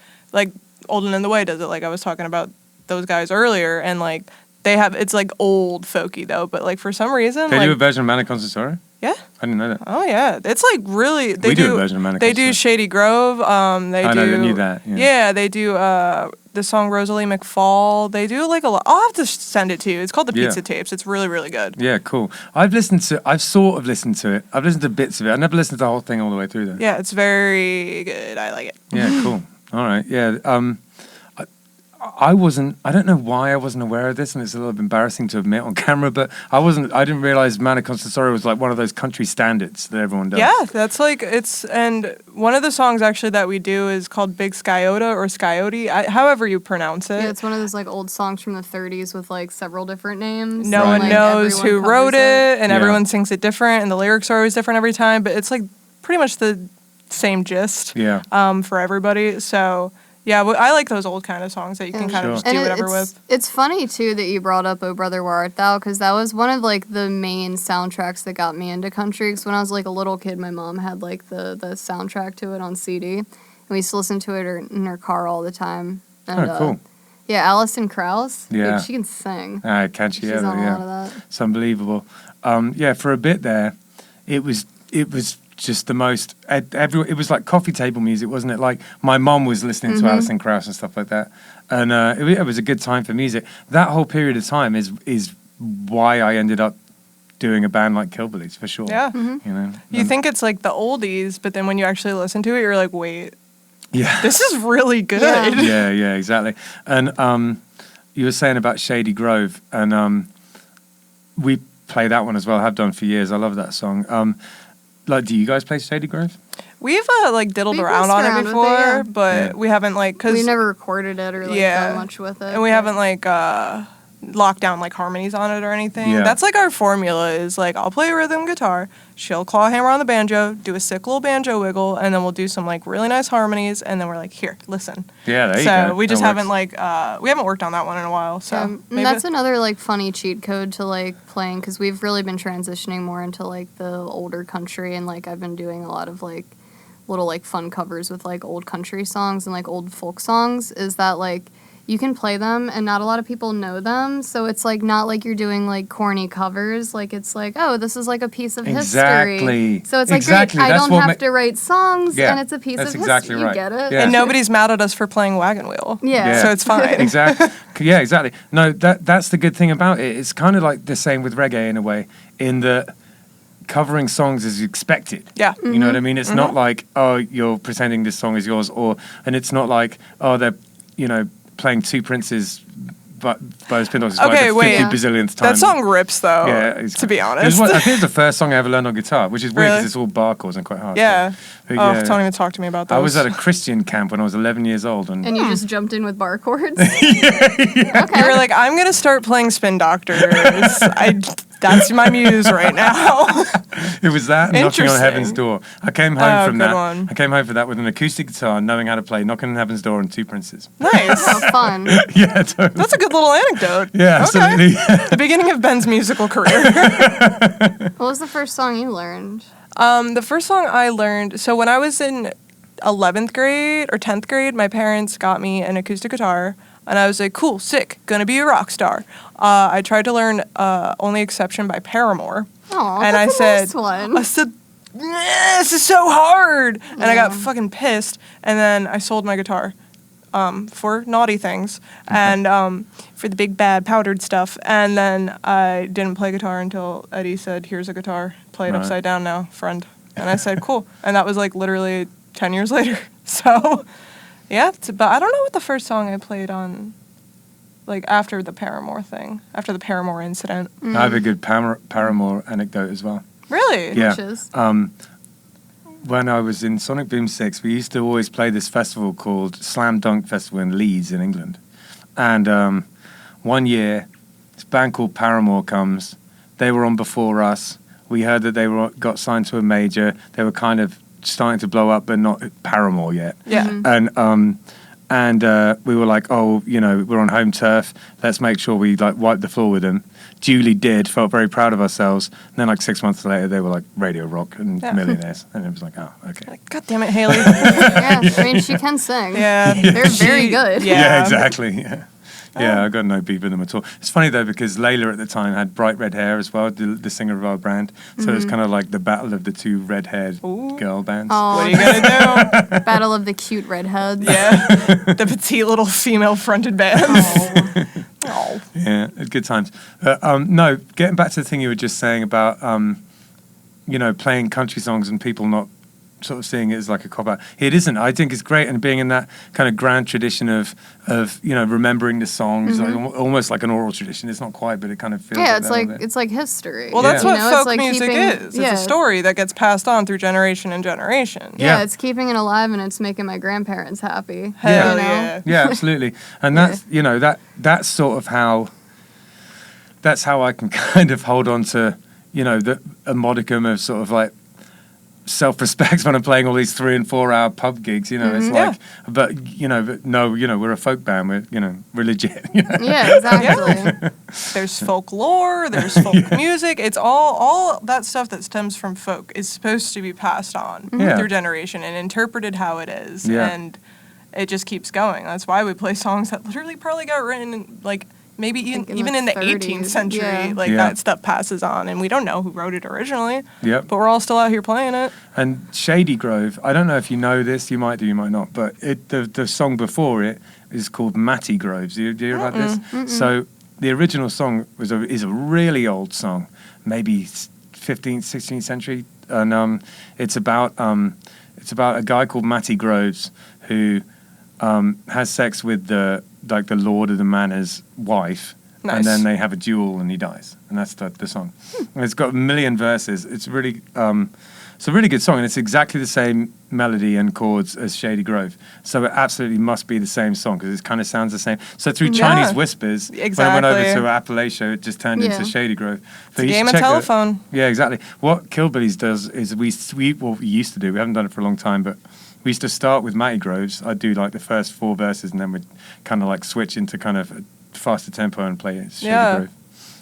Old and in the Way does it, like I was talking about those guys earlier, and, like, it's, like, old folky, though, but, like, for some reason, They like... do a version of Man of Constant Sorrow? Yeah. I didn't know that. Oh, yeah. It's, like, really... We do a version of Man of They Constant do Sorrow. Shady Grove. I knew that, yeah. Yeah, they do the song Rosalie McFall. They do, like, a lot. I'll have to send it to you. It's called The Yeah. Pizza Tapes. It's really, really good. Yeah, cool. I've sort of listened to it. I've listened to bits of it. I never listened to the whole thing all the way through, though. Yeah, it's very good. I like it. Yeah, cool. All right. Yeah. I don't know why I wasn't aware of this, and it's a little embarrassing to admit on camera, but I didn't realize Mana Consistorio was like one of those country standards that everyone does. Yeah, that's like, and one of the songs actually that we do is called Big Skyota or Skyoti, however you pronounce it. Yeah, it's one of those like old songs from the 30s with like several different names. No Right. one Like, knows everyone who wrote covers it, and Yeah. everyone sings it different, and the lyrics are always different every time, but it's like pretty much the same gist Yeah. for everybody. So, yeah, I like those old kind of songs that you can Yeah. kind Sure. of just And do whatever it's, with. It's funny too that you brought up "Oh Brother Where Art Thou" because that was one of like the main soundtracks that got me into country. Because when I was like a little kid, my mom had like the soundtrack to it on CD, and we used to listen to it in her car all the time. And, Oh, cool. Yeah, Alison Krauss. Yeah. Like, she can sing. Can't you She's ever? on a Yeah. lot of that. It's unbelievable. Yeah, for a bit there, it was just the most. It was like coffee table music, wasn't it? Like my mom was listening to Alison Krauss and stuff like that, and it was a good time for music. That whole period of time is why I ended up doing a band like Killbillies for sure. Yeah. Mm-hmm. You know. You think it's like the oldies, but then when you actually listen to it, you're like, wait, Yeah. this is really good. Yeah. yeah, exactly. And you were saying about Shady Grove, and we play that one as well. Have done for years. I love that song. Like, do you guys play Shady Grove? We've like diddled We've around messed on around it with it, before, yeah. but Yeah. we haven't like, cause We've never recorded it or like Yeah. done much with it. and we but- haven't like locked down like harmonies on it or anything. Yeah. That's like our formula is like I'll play rhythm guitar, she'll claw hammer on the banjo, do a sick little banjo wiggle, and then we'll do some like really nice harmonies, and then we're like, here, listen. Yeah, there you So go. we just That haven't works. like we haven't worked on that one in a while. So And maybe that's another like funny cheat code to like playing because we've really been transitioning more into like the older country and like I've been doing a lot of like little like fun covers with like old country songs and like old folk songs is that like you can play them and not a lot of people know them, so it's like not like you're doing like corny covers, like it's like, oh, this is like a piece of Exactly. history, so it's like Exactly. great, I That's don't what have to write songs Yeah, and it's a piece that's of exactly history. right. You get it? Yeah. and nobody's mad at us for playing Wagon Wheel. Yeah. So it's fine. Exactly. Yeah, exactly. No, that's the good thing about it. It's kind of like the same with reggae in a way, in that covering songs is expected. Yeah. You know what I mean? It's not like, oh, you're pretending this song is yours, and it's not like, oh, they're, playing Two Princes by the Spin Doctors Okay, like the wait. 50 bazillionth time. That song rips though. it's- to be it was honest. I think it's the first song I ever learned on guitar, which is weird because Really? it's all bar chords and quite hard. Yeah. But Oh, yeah. don't even talk to me about those. I was at a Christian camp when I was 11 years old, and And you just jumped in with bar chords? You were like, I'm gonna start playing Spin Doctors. That's my muse right now. it was that knocking on Interesting. heaven's door. I came home from good that. one. I came home from that with an acoustic guitar, knowing how to play knocking on heaven's door and Two Princes. Nice. Oh, fun. Yeah, totally. That's a good little anecdote. Yeah, Okay. absolutely. The beginning of Ben's musical career. What was the first song you learned? The first song I learned, so when I was in 11th grade or 10th grade, my parents got me an acoustic guitar, and I was like, cool, sick, gonna be a rock star. I tried to learn Only Exception by Paramore. Oh, And that's I a said, nice one. I said, this is so hard. And I got Yeah. fucking pissed. And then I sold my guitar for naughty things and for the big bad powdered stuff. And then I didn't play guitar until Eddie said, here's a guitar. Play it Right. upside down now, friend. And I said, cool. And that was like literally 10 years later. So, yeah. But I don't know what the first song I played on, like after the Paramore thing, after the Paramore incident. I have a good Paramore anecdote as well. Really? Yeah. Which is? When I was in Sonic Boom 6, we used to always play this festival called Slam Dunk Festival in Leeds in England. And one year, this band called Paramore comes. They were on before us. We heard that they got signed to a major. They were kind of starting to blow up, but not Paramore yet. Yeah. And we were like, oh, we're on home turf. Let's make sure we like wipe the floor with them. Duly did. Felt very proud of ourselves. And then like 6 months later, they were like Radio Rock and Yeah. millionaires. And it was like, oh, okay. Like, God damn it, Haley. Yeah, I mean, she can sing. Yeah. They're very good. Yeah. Exactly. Yeah. Yeah, I got no beef with them at all. It's funny though because Layla at the time had bright red hair as well, the singer of our band. So it's kind of like the battle of the two red-haired Ooh. girl bands. Oh, What are you gonna do? Battle of the cute redheads. Yeah. The petite little female fronted band. Oh. Oh. Yeah, good times. No, getting back to the thing you were just saying about, playing country songs and people not sort of seeing it as like a cop out. It isn't. I think it's great, and being in that kind of grand tradition of remembering the songs, like, almost like an oral tradition. It's not quite, but it kind of feels. Yeah, it's like history. Well, that's what folk like music is. It's a story that gets passed on through generation and generation. Yeah, it's keeping it alive, and it's making my grandparents happy. Hell yeah. Yeah, absolutely. And that's that's sort of how. That's how I can kind of hold on to a modicum of sort of like self-respect when I'm playing all these 3 and 4 hour pub gigs. It's like, but no, we're a folk band. We're legit. Yeah, exactly. There's folklore. There's folk music. It's all that stuff that stems from folk is supposed to be passed on through generation and interpreted how it is, and it just keeps going. That's why we play songs that literally probably got written in, like. Maybe even in the 18th century, that stuff passes on, and we don't know who wrote it originally. Yep. But we're all still out here playing it. And Shady Grove, I don't know if you know this, you might do, you might not, but the song before it is called Matty Groves. Do you hear about this? Mm-mm. So the original song is a really old song, maybe 15th, 16th century, and it's about a guy called Matty Groves who has sex with the lord of the manor's wife, and then they have a duel and he dies, and that's the song. And it's got a million verses. It's really it's a really good song, and it's exactly the same melody and chords as Shady Grove, so it absolutely must be the same song because it kind of sounds the same. So through Chinese whispers, when I went over to Appalachia, it just turned into Shady Grove. It's a game of telephone. Yeah, exactly. What Killbillies does is we used to do, we haven't done it for a long time, but we used to start with Matty Groves. I'd do like the first 4 verses, and then we'd kind of like switch into kind of a faster tempo and play Shady Grove.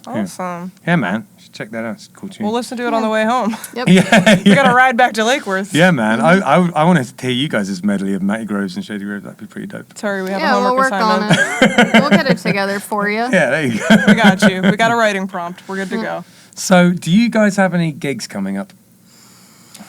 Awesome. Yeah, man. You should check that out. It's a cool tune. We'll listen to it on the way home. Yep. We got to ride back to Lake Worth. Yeah, man. I want to hear you guys' medley of Matty Groves and Shady Grove. That'd be pretty dope. Sorry, we have a homework assignment. We'll work on it. We'll get it together for you. Yeah, there you go. We got you. We got a writing prompt. We're good to go. So, do you guys have any gigs coming up?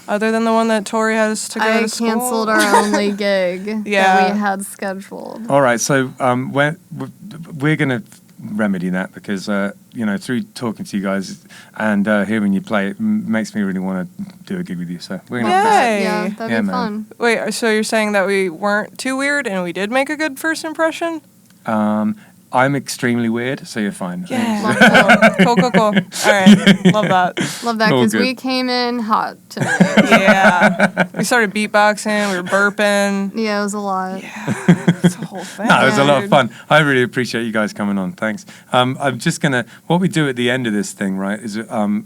Other than the one that Tori has to go to school? I canceled our only gig that we had scheduled. All right, so we're going to remedy that because, through talking to you guys and hearing you play, it makes me really want to do a gig with you. So we're going to Yeah, that'd be fun. Wait, so you're saying that we weren't too weird and we did make a good first impression? I'm extremely weird, so you're fine. Yeah. Cool. All right. Love that. Love that because we came in hot tonight. Yeah. We started beatboxing. We were burping. Yeah, it was a lot. Yeah. It's a whole thing. No, it was a lot of fun. I really appreciate you guys coming on. Thanks. I'm just going to, what we do at the end of this thing, right, is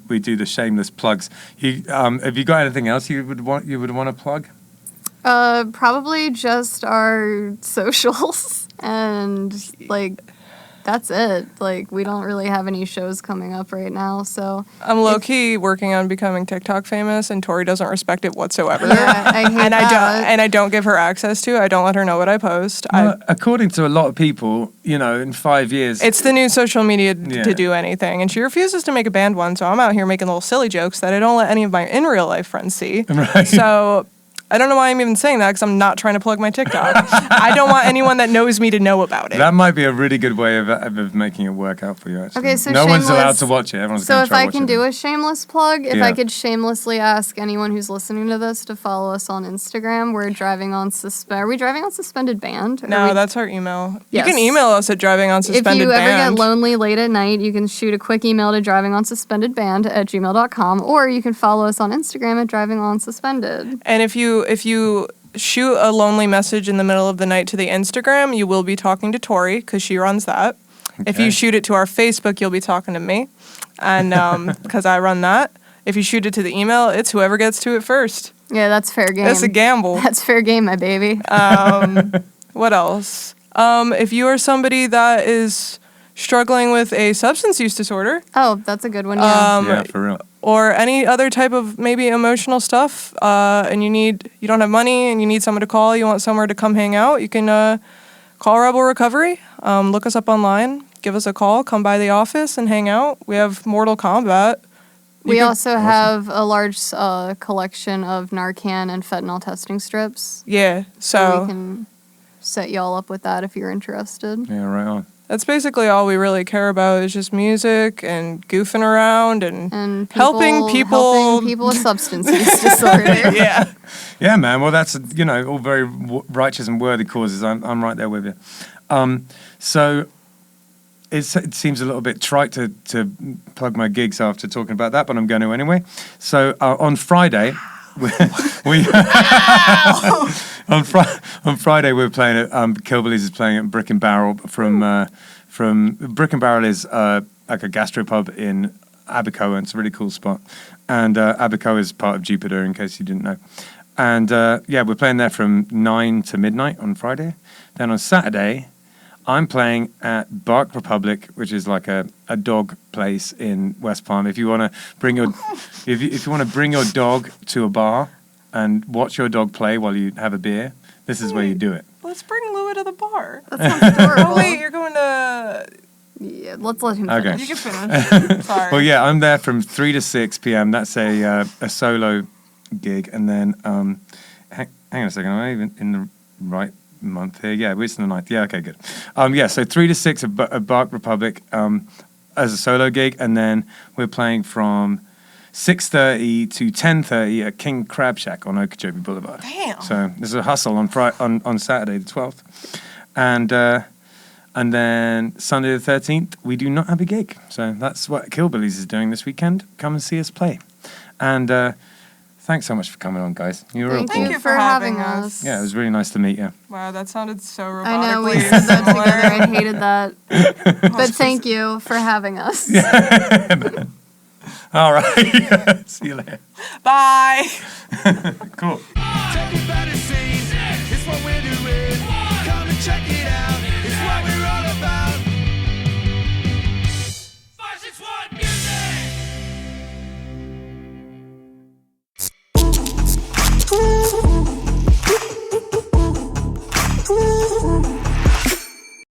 we do the shameless plugs. Have you got anything else you would want to plug? Probably just our socials and that's it. We don't really have any shows coming up right now, so I'm low-key working on becoming TikTok famous, and Tori doesn't respect it whatsoever. Yeah, I hate that. I don't give her access to. I don't let her know what I post. According to a lot of people, in 5 years, it's the new social media to do anything, and she refuses to make a banned one. So I'm out here making little silly jokes that I don't let any of my in real life friends see. Right. So I don't know why I'm even saying that because I'm not trying to plug my TikTok. I don't want anyone that knows me to know about it. That might be a really good way of making it work out for you, actually. Okay, so no one's allowed to watch it. Everyone's so going to if try I watch can it. do a shameless plug, if I could shamelessly ask anyone who's listening to this to follow us on Instagram, we're driving on Are we driving on suspended band? No, that's our email. Yes. You can email us at drivingonssuspendedband. If you ever get lonely late at night, you can shoot a quick email to drivingonssuspendedband@gmail.com, or you can follow us on Instagram at drivingонsuspended. And if you shoot a lonely message in the middle of the night to the Instagram, you will be talking to Tori because she runs that. Okay. If you shoot it to our Facebook, you'll be talking to me, and because I run that. If you shoot it to the email, it's whoever gets to it first. Yeah, that's fair game. That's a gamble. That's fair game, my baby. What else? If you are somebody that is struggling with a substance use disorder. Oh, that's a good one, yeah. Yeah, for real. Or any other type of maybe emotional stuff, and you don't have money and you need someone to call, you want somewhere to come hang out, you can call Rebel Recovery, look us up online, give us a call, come by the office and hang out. We have Mortal Kombat. We also have a large collection of Narcan and fentanyl testing strips. Yeah, so we can set y'all up with that if you're interested. Yeah, right on. That's basically all we really care about is just music and goofing around and helping people with substance use disorder. Yeah. Yeah, man. Well, that's all very righteous and worthy causes. I'm right there with you. So it seems a little bit trite to plug my gigs after talking about that, but I'm going to anyway. So on Friday, we on Friday we're playing at Killbillies is playing at Brick and Barrel from Brick and Barrel is like a gastropub in Abaco, and it's a really cool spot. And Abaco is part of Jupiter, in case you didn't know. And we're playing there from 9 to midnight on Friday. Then on Saturday, I'm playing at Bark Republic, which is like a dog place in West Palm. If you want to bring your if you want to bring your dog to a bar and watch your dog play while you have a beer, this is where you do it. Let's bring Louis to the bar. That sounds adorable. Oh wait, you're going to... Yeah, let's let him Okay. finish. You can finish. Sorry. Well, yeah, I'm there from 3 to 6 p.m. That's a solo gig, and then hang on a second, am I even in the right month here? Yeah, it's the 9th. Yeah, okay, good. So 3 to 6 at Bark Republic as a solo gig, and then we're playing from 6:30 to 10:30 at King Crab Shack on Okeechobee Boulevard. Damn. So there's a hustle on Saturday the 12th, and then Sunday the 13th we do not have a gig. So that's what Killbillies is doing this weekend. Come and see us play, and. Thanks so much for coming on, guys. You were real cool. Thank you for having us. Yeah, it was really nice to meet you. Wow, that sounded so robotically I know, we said that similar. together. I hated that. But thank you for having us. All right. See you later. Bye. Cool.